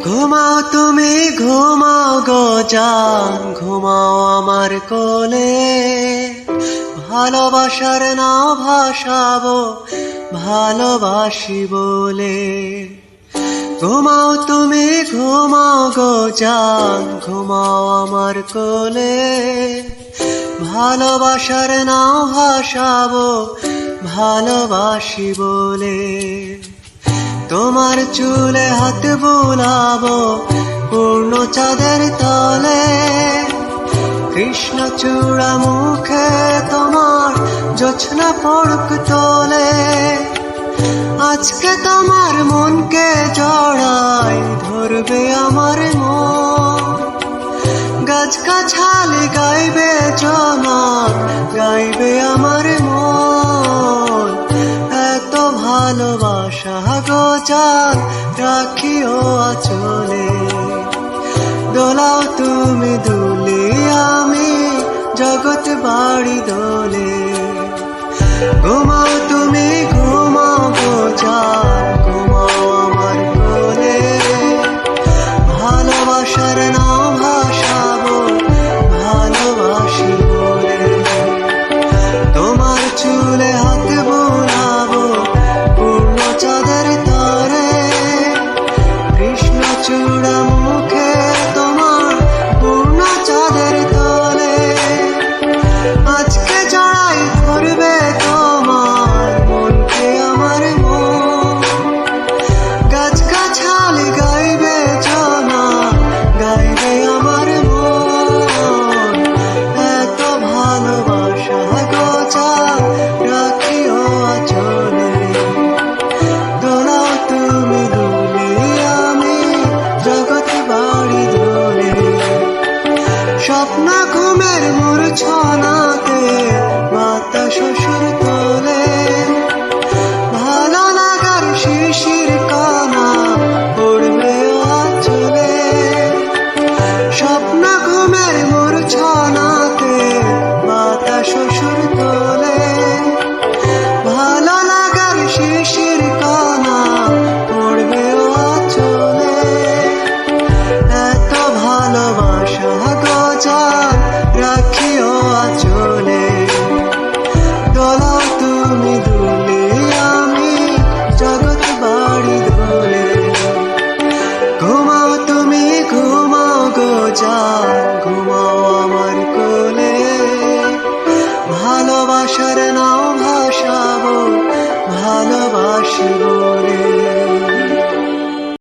ঘুমাও তুমি ঘুমাও গো জান, ঘুমাও আমার কোলে। ভালোবাসার নাও ভাসাবো ভালোবাসি বলে। ঘুমাও তুমি ঘুমাও গো জান, ঘুমাও আমার কোলে। ভালোবাসার নাও ভাসাবো ভালোবাসি বলে। তোমার চুলে হাত বুলাবো পূর্ণ চাঁদের তলে। কৃষ্ণচূড়া মুখে তোমার জোছনা পড়ুক তোলে। আজকে তোমার মনকে জড়াই ধরবে আমার মন। গাছগাছালি গাইবে জনক, গাইবে আমার মন। এত ভালোবাসা গো জান রাখিও আঁচলে। দোলাও তুমি দুলে, আমি জগৎ বাড়ি দোলে। ঘুমাও তুমি ঘুমাও গো জান, ঘুমাও আমার কোলে। ভালোবাসার নাও ভাসাবো ভালোবাসি বলে। তোমার চুলে হাত বুলাবো পূর্ণ চাঁদের তরে। কৃষ্ণচূড়া মুখে তোমার পূর্ণ চাঁদের তলে। আজকে জড়াই ধরবে তোমার মনকে আমার মন। গাছগাছালি গাইবে জনক, গাইবে আমার মন। এত ভালোবাসা গো জান রাখিও আঁচলে। দোলাও তুমি দুলে, আমি জগৎ বাড়ি দোলে। স্বপ্ন ঘুমের মূর্ছনাতে বাতাস সুর তোলে। ভালো লাগার শিশির কণা পড়বে আঁচলে। স্বপ্ন ঘুমের মূর্ছনাতে বাতাস সুর তোলে। ভালো লাগার শিশির কণা পড়বে আঁচলে। এত ভালোবাসা গো জান রাখিও আঁচলে। দোলাও তুমি দুলে, আমি জগৎ বাড়ি দোলে। ঘুমাও তুমি ঘুমাও গো জান।